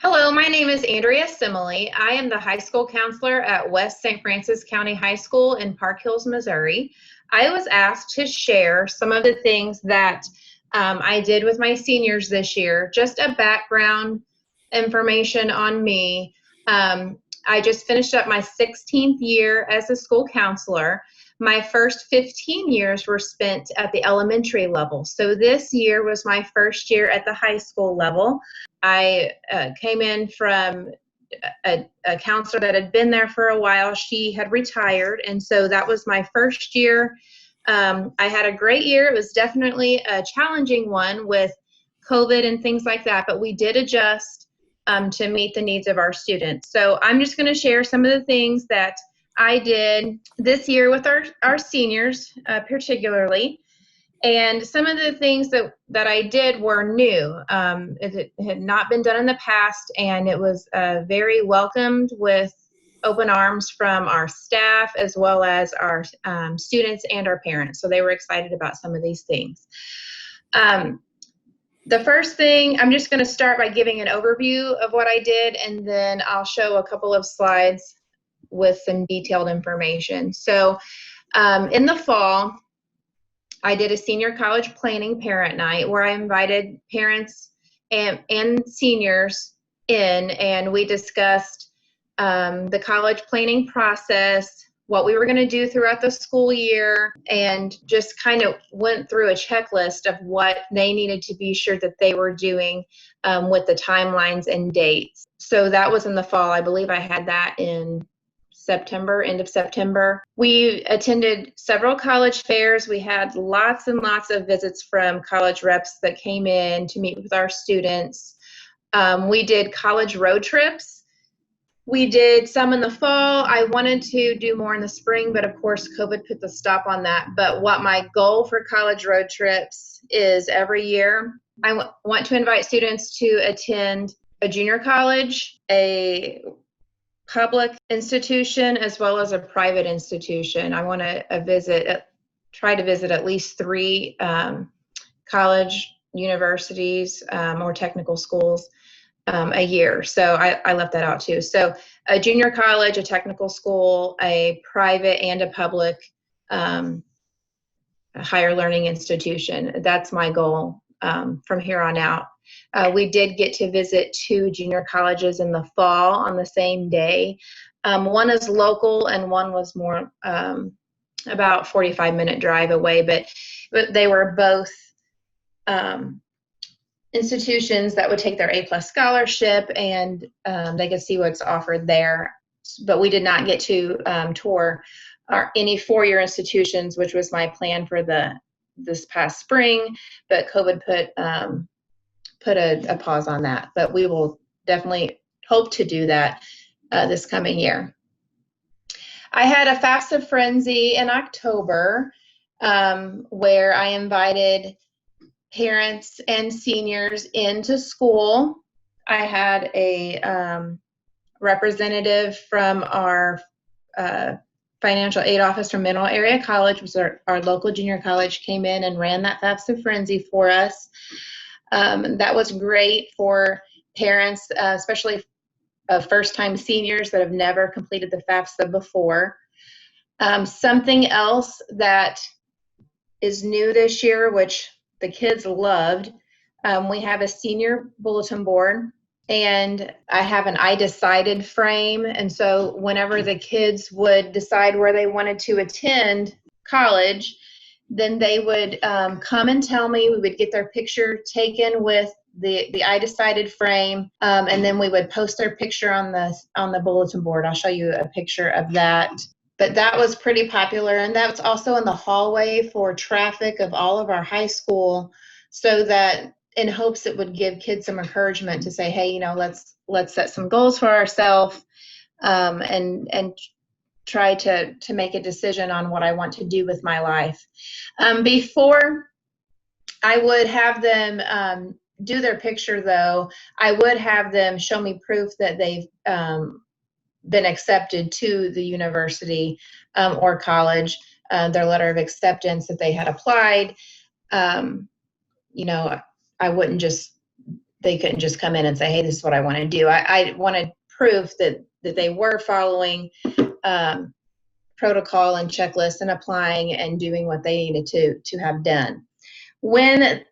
Hello, my name is Andrea Simily. I am the high school counselor at West St. Francis County High School in Park Hills, Missouri. I was asked to share some of the things that I did with my seniors this year, just a background information on me. I just finished up my 16th year as a school counselor. My first 15 years were spent at the elementary level. So this year was my first year at the high school level. I came in from a counselor that had been there for a while. She had retired, and so that was my first year. I had a great year. It was definitely a challenging one with COVID and things like that, but we did adjust to meet the needs of our students. So I'm just going to share some of the things that I did this year with our seniors, particularly. And some of the things that I did were new. It had not been done in the past, and it was very welcomed with open arms from our staff as well as our students and our parents. So they were excited about some of these things. The first thing, I'm just going to start by giving an overview of what I did, and then I'll show a couple of slides with some detailed information. So in the fall, I did a senior college planning parent night where I invited parents and seniors in, and we discussed the college planning process, what we were going to do throughout the school year, and just kind of went through a checklist of what they needed to be sure that they were doing with the timelines and dates. So that was in the fall. I believe I had that in September, end of September. We attended several college fairs. We had lots and lots of visits from college reps that came in to meet with our students. We did college road trips. We did some in the fall. I wanted to do more in the spring, but of course COVID put the stop on that. But what my goal for college road trips is every year, I want to invite students to attend a junior college, a public institution, as well as a private institution. I want to try to visit at least 3 college, universities, or technical schools a year. So I left that out too. So a junior college, a technical school, a private and a public higher learning institution. That's my goal from here on out. We did get to visit 2 junior colleges in the fall on the same day. One is local and one was more about 45-minute drive away, but they were both institutions that would take their A+ scholarship, and they could see what's offered there. But we did not get to tour any 4-year institutions, which was my plan for this past spring, but COVID put a pause on that. But we will definitely hope to do that this coming year. I had a FAFSA frenzy in October where I invited parents and seniors into school. I had a representative from our financial aid office from Mineral Area College, which is our local junior college, came in and ran that FAFSA frenzy for us. That was great for parents, especially first-time seniors that have never completed the FAFSA before. Something else that is new this year, which the kids loved, we have a senior bulletin board, and I have an I decided frame. And so whenever the kids would decide where they wanted to attend college, then they would come and tell me. We would get their picture taken with the I decided frame, and then we would post their picture on the bulletin board. I'll show you a picture of that. But that was pretty popular, and that's also in the hallway for traffic of all of our high school, so that in hopes it would give kids some encouragement to say, hey, let's set some goals for ourselves, and try to make a decision on what I want to do with my life. Before I would have them do their picture, though, I would have them show me proof that they've been accepted to the university or college, their letter of acceptance that they had applied. I wouldn't just they couldn't just come in and say, hey, this is what I want to do. I wanted proof that they were following protocol and checklists and applying and doing what they needed to have done. When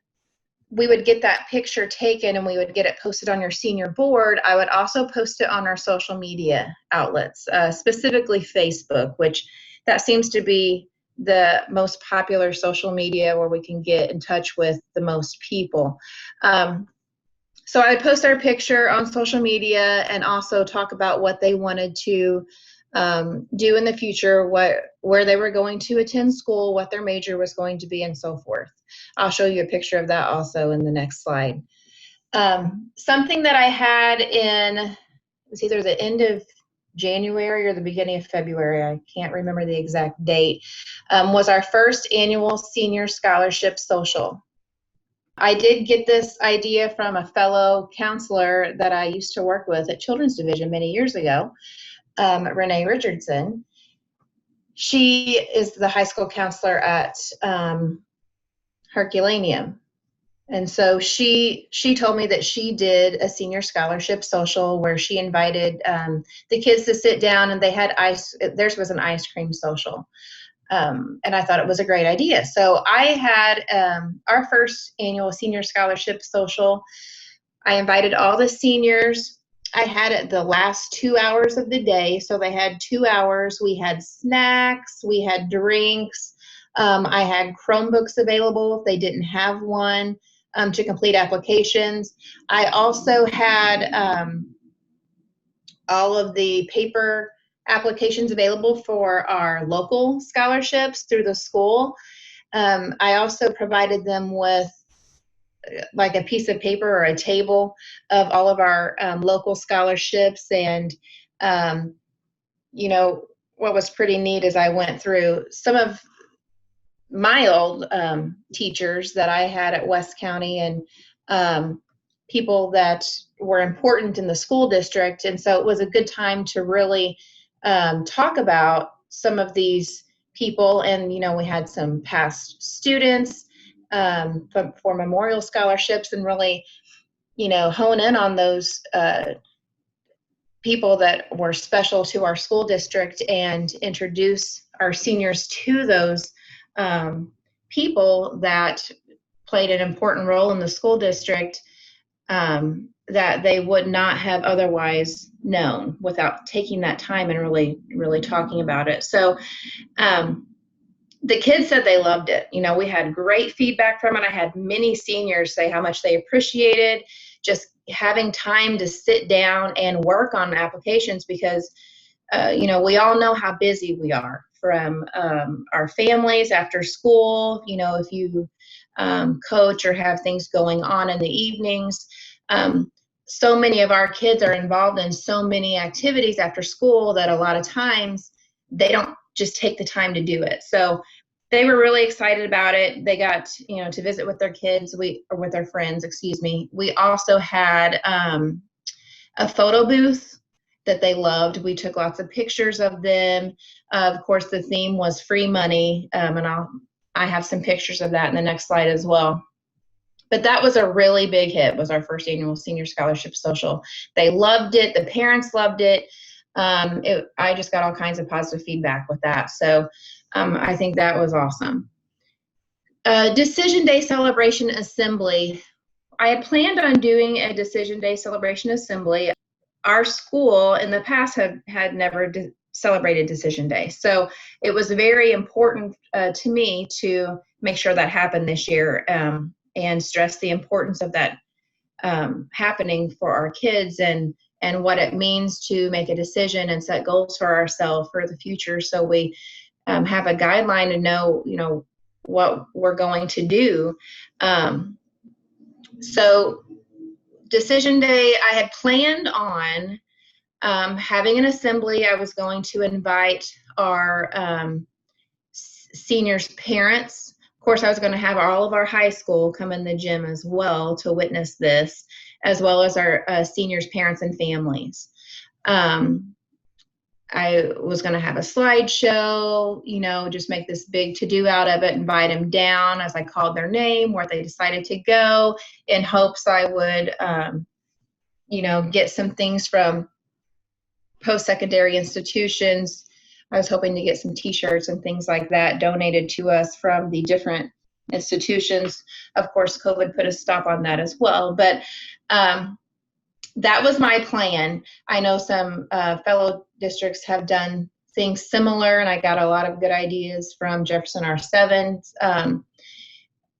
we would get that picture taken and we would get it posted on your senior board, I would also post it on our social media outlets, specifically Facebook, which that seems to be the most popular social media where we can get in touch with the most people. So I would post our picture on social media and also talk about what they wanted to do in the future, where they were going to attend school, what their major was going to be, and so forth. I'll show you a picture of that also in the next slide. Something that I had it was either the end of January or the beginning of February, I can't remember the exact date, was our first annual senior scholarship social. I did get this idea from a fellow counselor that I used to work with at Children's Division many years ago, Renee Richardson. She is the high school counselor at Herculaneum. And so she told me that she did a senior scholarship social where she invited the kids to sit down, and they had theirs was an ice cream social. And I thought it was a great idea. So I had our first annual senior scholarship social. I invited all the seniors. I had it the last 2 hours of the day. So they had 2 hours. We had snacks, we had drinks. I had Chromebooks available if they didn't have one to complete applications. I also had all of the paper applications available for our local scholarships through the school. I also provided them with like a piece of paper or a table of all of our local scholarships. And, you know, what was pretty neat is I went through some of my old teachers that I had at West County and people that were important in the school district. And so it was a good time to really talk about some some people. And, you know, we had some past students for memorial scholarships and really, you know, hone in on those people that were special to our school district and introduce our seniors to those people that played an important role in the school district that they would not have otherwise known without taking that time and really talking about it. So the kids said they loved it. You know, we had great feedback from it. I had many seniors say how much they appreciated just having time to sit down and work on applications because, you know, we all know how busy we are from our families after school. You know, if you coach or have things going on in the evenings, so many of our kids are involved in so many activities after school that a lot of times they don't just take the time to do it. So they were really excited about it. They got, you know, to visit with their kids, or with their friends, excuse me. We also had a photo booth that they loved. We took lots of pictures of them. Of course, the theme was free money, and I have some pictures of that in the next slide as well. But that was a really big hit, was our first annual senior scholarship social. They loved it. The parents loved it. I just got all kinds of positive feedback with that. So I think that was awesome. Decision Day Celebration Assembly. I had planned on doing a Decision Day Celebration Assembly. Our school in the past had never celebrated Decision Day. So it was very important to me to make sure that happened this year and stress the importance of that happening for our kids and what it means to make a decision and set goals for ourselves for the future. So we have a guideline to know, you know, what we're going to do. So Decision Day, I had planned on having an assembly. I was going to invite our seniors' parents. Of course, I was going to have all of our high school come in the gym as well to witness this, as well as our seniors' parents and families. I was going to have a slideshow, you know, just make this big to-do out of it, invite them down as I called their name, where they decided to go, in hopes I would, you know, get some things from post-secondary institutions. I was hoping to get some t-shirts and things like that donated to us from the different institutions. Of course, COVID put a stop on that as well, but that was my plan. I know some fellow districts have done things similar, and I got a lot of good ideas from Jefferson R7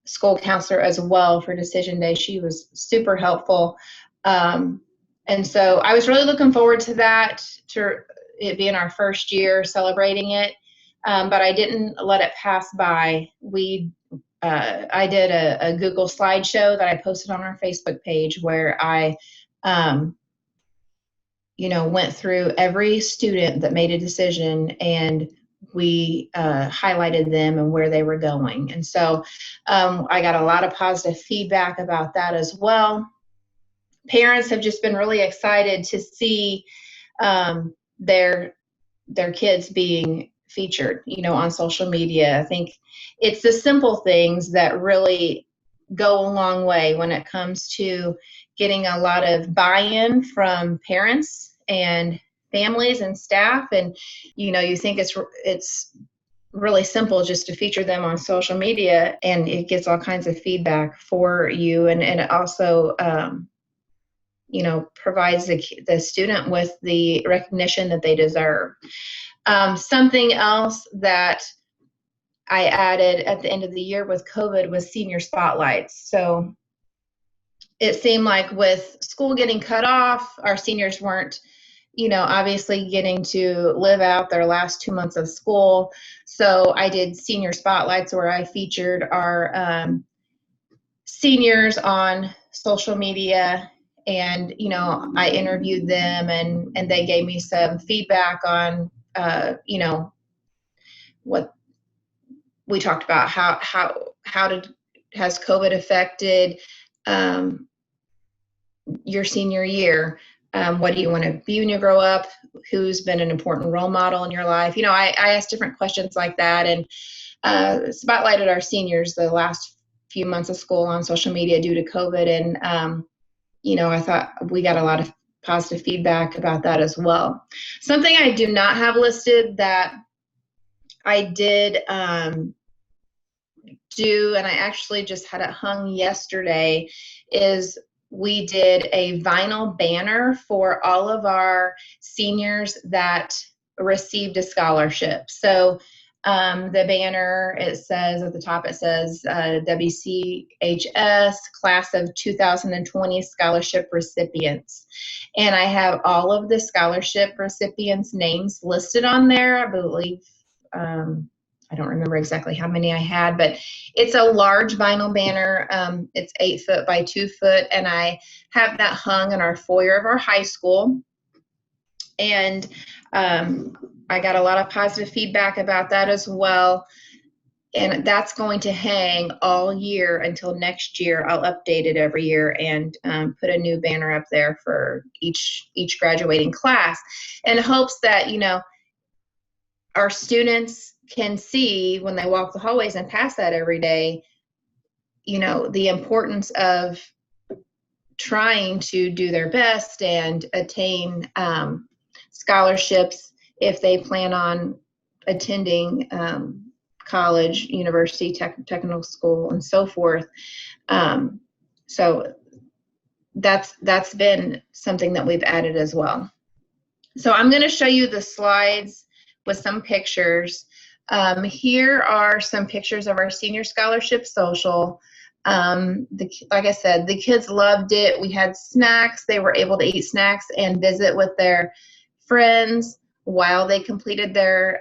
school counselor as well for decision day. She was super helpful. And so I was really looking forward to that, to it being our first year celebrating it. But I didn't let it pass by. I did a Google slideshow that I posted on our Facebook page, where I, you know, went through every student that made a decision, and we highlighted them and where they were going. And so I got a lot of positive feedback about that as well. Parents have just been really excited to see their kids being featured, you know, on social media. I think it's the simple things that really go a long way when it comes to getting a lot of buy-in from parents and families and staff. And, you know, you think it's really simple just to feature them on social media, and it gets all kinds of feedback for you. And it also, you know, provides the student with the recognition that they deserve. Something else that I added at the end of the year with COVID was senior spotlights. So it seemed like with school getting cut off, our seniors weren't, you know, obviously getting to live out their last 2 months of school. So I did senior spotlights, where I featured our seniors on social media, and, you know, I interviewed them, and they gave me some feedback on, you know, what we talked about, has COVID affected your senior year? What do you want to be when you grow up? Who's been an important role model in your life? You know, I asked different questions like that, and spotlighted our seniors the last few months of school on social media due to COVID. And, you know, I thought we got a lot of positive feedback about that as well. Something I do not have listed that I did do, and I actually just had it hung yesterday, is we did a vinyl banner for all of our seniors that received a scholarship. So the banner, it says at the top, it says WCHS Class of 2020 Scholarship Recipients. And I have all of the scholarship recipients' names listed on there. I believe, I don't remember exactly how many I had, but it's a large vinyl banner. It's 8 foot by 2 foot, and I have that hung in our foyer of our high school. And I got a lot of positive feedback about that as well. And that's going to hang all year until next year. I'll update it every year and put a new banner up there for each graduating class, in hopes that, you know, our students can see when they walk the hallways and pass that every day, you know, the importance of trying to do their best and attain scholarships if they plan on attending college, university, technical school, and so forth. So that's been something that we've added as well. So I'm going to show you the slides with some pictures. Here are some pictures of our senior scholarship social. Like I said, the kids loved it. We had snacks. They were able to eat snacks and visit with their friends while they completed their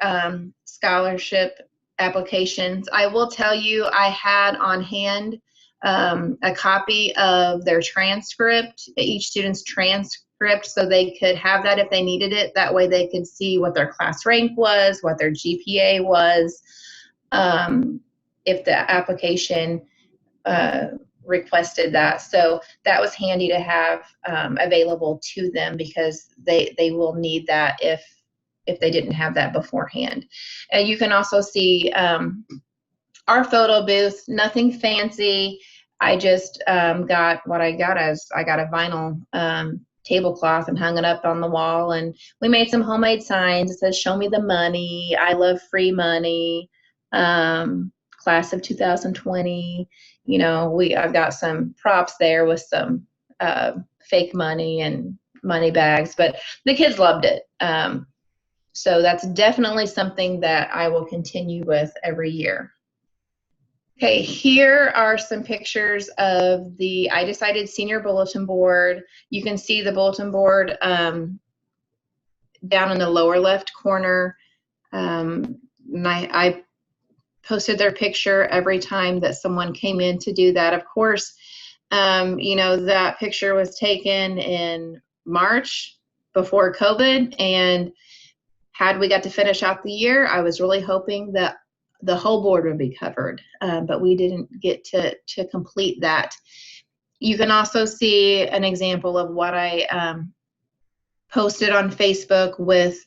scholarship applications. I will tell you, I had on hand a copy of their transcript, each student's transcript, so they could have that if they needed it. That way they could see what their class rank was, what their GPA was, if the application requested that. So that was handy to have available to them, because they will need that if if they didn't have that beforehand. And you can also see our photo booth, nothing fancy. I just got what I got as I got a vinyl tablecloth and hung it up on the wall. And we made some homemade signs. It says, "Show me the money. I love free money. Class of 2020." You know, I've got some props there with some fake money and money bags, but the kids loved it. So that's definitely something that I will continue with every year. Okay, here are some pictures of the I Decided Senior Bulletin Board. You can see the bulletin board down in the lower left corner. And I posted their picture every time that someone came in to do that. Of course, you know, that picture was taken in March before COVID, and had we got to finish out the year, I was really hoping that the whole board would be covered, but we didn't get to complete that. You can also see an example of what I posted on Facebook with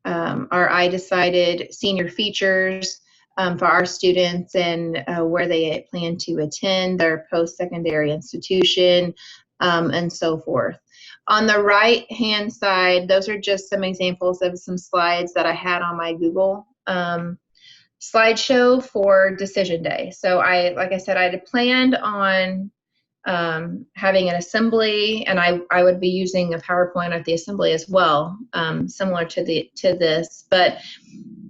our I Decided senior features for our students, and where they plan to attend their post-secondary institution, and so forth. On the right-hand side, those are just some examples of some slides that I had on my Google slideshow for decision day. So like I said, I had planned on having an assembly, and I would be using a PowerPoint at the assembly as well, similar to this. But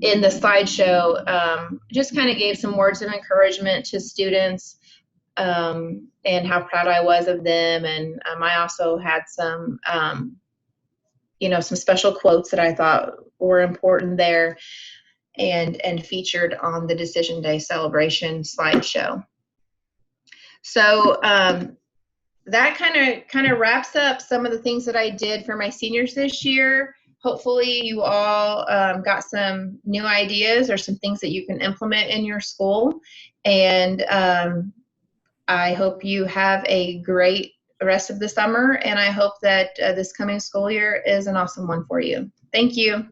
in the slideshow, just kind of gave some words of encouragement to students, and how proud I was of them. And I also had some, you know, some special quotes that I thought were important there, and featured on the Decision Day celebration slideshow. So that kind of wraps up some of the things that I did for my seniors this year. Hopefully you all got some new ideas or some things that you can implement in your school. And I hope you have a great rest of the summer, and I hope that this coming school year is an awesome one for you. Thank you.